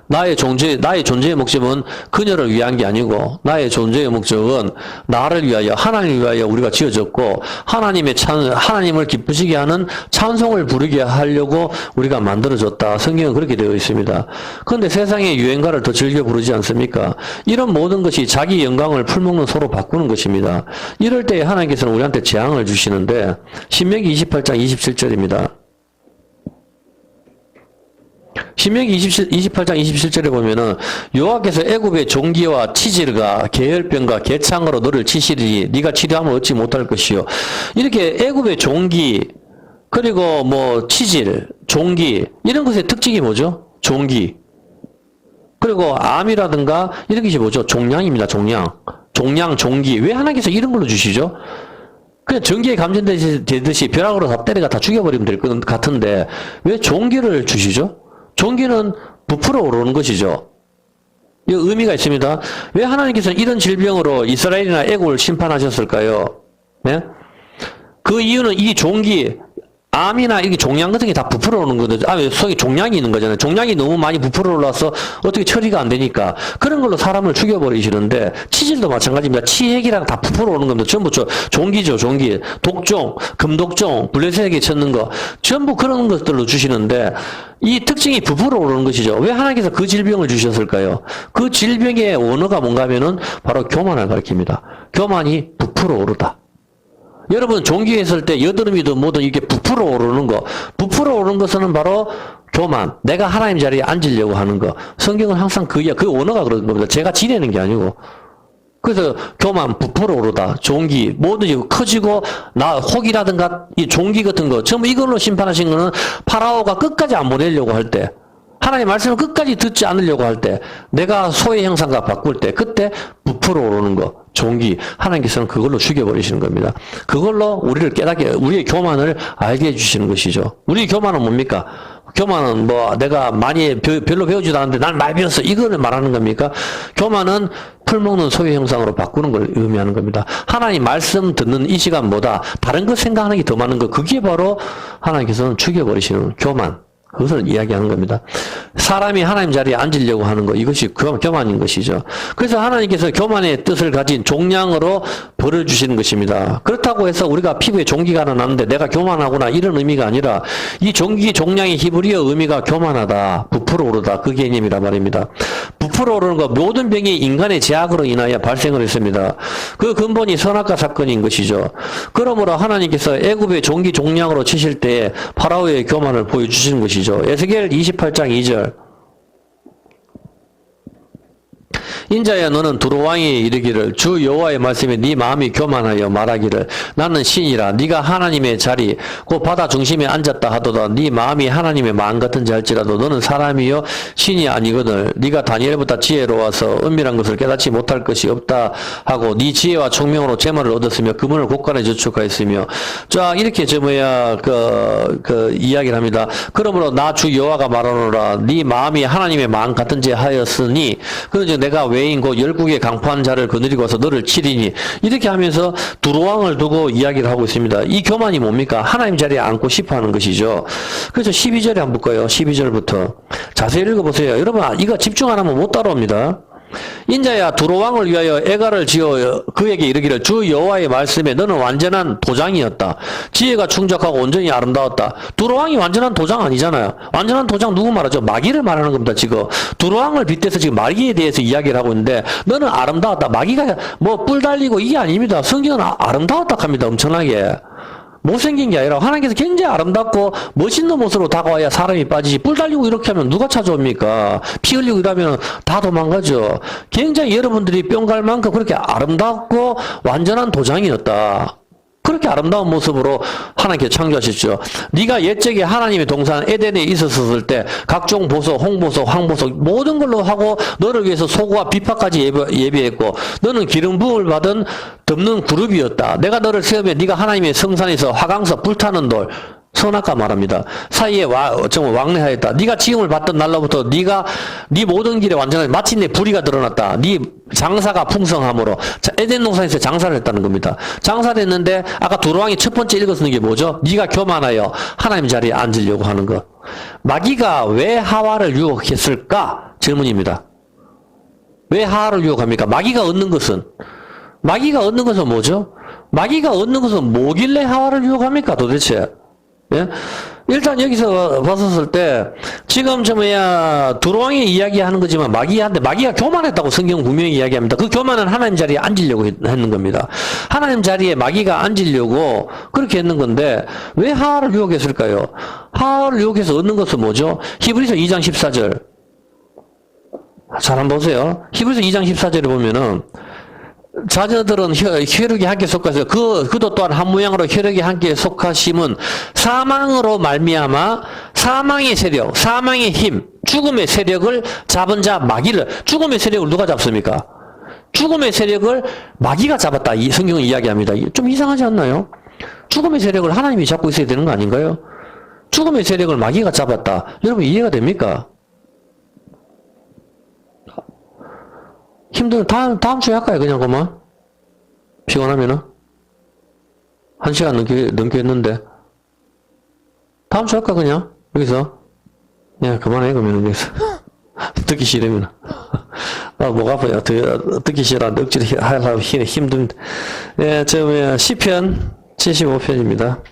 나의 존재의 목적은 그녀를 위한 게 아니고 나의 존재의 목적은 나를 위하여 하나님을 위하여 우리가 지어졌고 하나님을 기쁘시게 하는 찬송을 부르게 하려고 우리가 만들어졌다. 성경은 그렇게 되어 있습니다. 그런데 세상의 유행가를 더 즐겨 부르지 않습니까? 이런 모든 것이 자기 영광을 풀먹는 소로 바꾸는 것입니다. 이럴 때 하나님께서는 우리한테 재앙을 주시는데 신명기 28장 27절입니다. 신명기 28장 27절에 보면은 여호와께서 애굽의 종기와 치질과 계열병과 개창으로 너를 치시리니 네가 치료하면 얻지 못할 것이요. 이렇게 애굽의 종기 그리고 뭐 치질, 종기 이런 것의 특징이 뭐죠? 종기 그리고 암이라든가 이런 것이 뭐죠? 종양입니다. 종양, 종기. 왜 하나님께서 이런 걸로 주시죠? 그냥 전기에 감전되듯이 벼락으로 다 때려가 다 죽여버리면 될 것 같은데 왜 종기를 주시죠? 종기는 부풀어 오르는 것이죠. 이 의미가 있습니다. 왜 하나님께서는 이런 질병으로 이스라엘이나 애국을 심판하셨을까요? 네? 그 이유는 이 종기, 암이나 이게 종양 같은 게 다 부풀어 오는 거거든요. 속에 종양이 있는 거잖아요. 종양이 너무 많이 부풀어 올라서 어떻게 처리가 안 되니까 그런 걸로 사람을 죽여버리시는데 치질도 마찬가지입니다. 치핵이랑 다 부풀어 오는 겁니다. 전부 종기죠, 종기. 독종, 금독종, 블레셋에게 쳤는 거 전부 그런 것들로 주시는데 이 특징이 부풀어 오르는 것이죠. 왜 하나님께서 그 질병을 주셨을까요? 그 질병의 원어가 뭔가 하면은 바로 교만을 가리킵니다. 교만이 부풀어 오르다. 여러분 종기에 있을 때 여드름이든 뭐든 이게 부풀어 오르는 거, 부풀어 오르는 것은 바로 교만, 내가 하나님 자리에 앉으려고 하는 거. 성경은 항상 그 원어가 그런 겁니다. 제가 지내는 게 아니고. 그래서 교만, 부풀어 오르다, 종기, 뭐든지 커지고 혹이라든가 이 종기 같은 거 전부 이걸로 심판하신 거는 파라오가 끝까지 안 보내려고 할 때, 하나님의 말씀을 끝까지 듣지 않으려고 할 때, 내가 소의 형상과 바꿀 때, 그때 부풀어 오르는 거, 종기, 하나님께서는 그걸로 죽여버리시는 겁니다. 그걸로 우리를 우리의 교만을 알게 해주시는 것이죠. 우리의 교만은 뭡니까? 교만은 뭐 내가 많이 별로 배우지도 않는데 난 많이 배웠어. 이거를 말하는 겁니까? 교만은 풀먹는 소의 형상으로 바꾸는 걸 의미하는 겁니다. 하나님 말씀 듣는 이 시간보다 다른 것 생각하는 게 더 많은 거, 그게 바로 하나님께서는 죽여버리시는 교만. 그것을 이야기하는 겁니다. 사람이 하나님 자리에 앉으려고 하는 것, 이것이 교만인 것이죠. 그래서 하나님께서 교만의 뜻을 가진 종양으로 벌을 주시는 것입니다. 그렇다고 해서 우리가 피부에 종기가 하나 났는데 내가 교만하구나 이런 의미가 아니라 이 종양의 히브리어 의미가 교만하다, 부풀어 오르다, 그 개념이라 말입니다. 부풀어 오르는 것, 모든 병이 인간의 제약으로 인하여 발생을 했습니다. 그 근본이 선악과 사건인 것이죠. 그러므로 하나님께서 애굽의 종양으로 치실 때에 파라오의 교만을 보여주시는 것이죠. 에스겔 28장 2절. 인자야 너는 두로 왕이 이르기를 주 여호와의 말씀에 네 마음이 교만하여 말하기를 나는 신이라 네가 하나님의 자리 곧 바다 중심에 앉았다 하도다 네 마음이 하나님의 마음 같은지 할지라도 너는 사람이요 신이 아니거늘 네가 다니엘보다 지혜로워서 은밀한 것을 깨닫지 못할 것이 없다 하고 네 지혜와 총명으로 재물을 얻었으며 그분을 곳간에 저축하였으며 자 이렇게 이야기를 합니다. 그러므로 나 주 여호와가 말하노라 네 마음이 하나님의 마음 같은지 하였으니 그런즉 내가 외인 곧 열국의 강포한 자를 거느리고 와서 너를 치리니 이렇게 하면서 두로왕을 두고 이야기를 하고 있습니다. 이 교만이 뭡니까? 하나님 자리에 앉고 싶어 하는 것이죠. 그래서 12절에 한번 볼까요? 12절부터 자세히 읽어보세요. 여러분 이거 집중 안 하면 못 따라옵니다. 인자야 두로 왕을 위하여 애가를 지어 그에게 이르기를 주 여호와의 말씀에 너는 완전한 도장이었다. 지혜가 충족하고 온전히 아름다웠다. 두로 왕이 완전한 도장 아니잖아요. 완전한 도장 누구 말하죠? 마귀를 말하는 겁니다. 지금 두로 왕을 빗대서 지금 마귀에 대해서 이야기를 하고 있는데 너는 아름다웠다. 마귀가 뭐 뿔 달리고 이게 아닙니다. 성경은 아름다웠다 합니다. 엄청나게. 못생긴 게 아니라 하나님께서 굉장히 아름답고 멋있는 모습으로 다가와야 사람이 빠지지. 뿔 달리고 이렇게 하면 누가 찾아옵니까? 피 흘리고 이러면 다 도망가죠. 굉장히 여러분들이 뿅 갈 만큼 그렇게 아름답고 완전한 도장이었다. 그렇게 아름다운 모습으로 하나님께서 창조하셨죠. 네가 옛적에 하나님의 동산 에덴에 있었을 때 각종 보석, 홍보석, 황보석 모든 걸로 하고 너를 위해서 소고와 비파까지 예비했고 너는 기름 부음을 받은 덮는 그룹이었다. 내가 너를 세우며 네가 하나님의 성산에서 화강석 불타는 돌 선악과 말합니다. 사이에 정말 왕래하였다. 네가 지음을 받던 날로부터 네가 네 모든 길에 완전하게 마침내 불의가 드러났다. 네 장사가 풍성함으로 에덴 동산에서 장사를 했다는 겁니다. 장사를 했는데 아까 두루왕이 첫 번째 읽었는 게 뭐죠? 네가 교만하여 하나님 자리에 앉으려고 하는 것. 마귀가 왜 하와를 유혹했을까? 질문입니다. 왜 하와를 유혹합니까? 마귀가 얻는 것은 뭐죠? 마귀가 얻는 것은 뭐길래 하와를 유혹합니까? 도대체? 예? 일단 여기서 봤었을 때 지금 두루왕이 이야기하는 거지만 마귀가 교만했다고 성경 분명히 이야기합니다. 그 교만은 하나님 자리에 앉으려고 했는 겁니다. 하나님 자리에 마귀가 앉으려고 그렇게 했는 건데 왜 하와를 유혹했을까요? 하와를 유혹해서 얻는 것은 뭐죠? 히브리서 2장 14절 잘 한번 보세요. 히브리서 2장 14절에 보면은 자녀들은 혈육이 함께 속하여서 그도 또한 한 모양으로 혈육이 함께 속하심은 사망으로 말미암아 사망의 세력, 사망의 힘, 죽음의 세력을 잡은 자 마귀를 죽음의 세력을 누가 잡습니까? 죽음의 세력을 마귀가 잡았다. 이 성경은 이야기합니다. 좀 이상하지 않나요? 죽음의 세력을 하나님이 잡고 있어야 되는 거 아닌가요? 죽음의 세력을 마귀가 잡았다. 여러분 이해가 됩니까? 힘들면 다음 주에 할까요? 그냥 그만? 피곤하면은? 1시간 넘게 했는데. 다음 주에 할까, 그냥? 여기서? 야, 그만해, 그러면 여기서. 듣기 싫으면. 목 아파요. 듣기 싫어하는데 억지로 하려고 힘든. 예, 시편 75편입니다.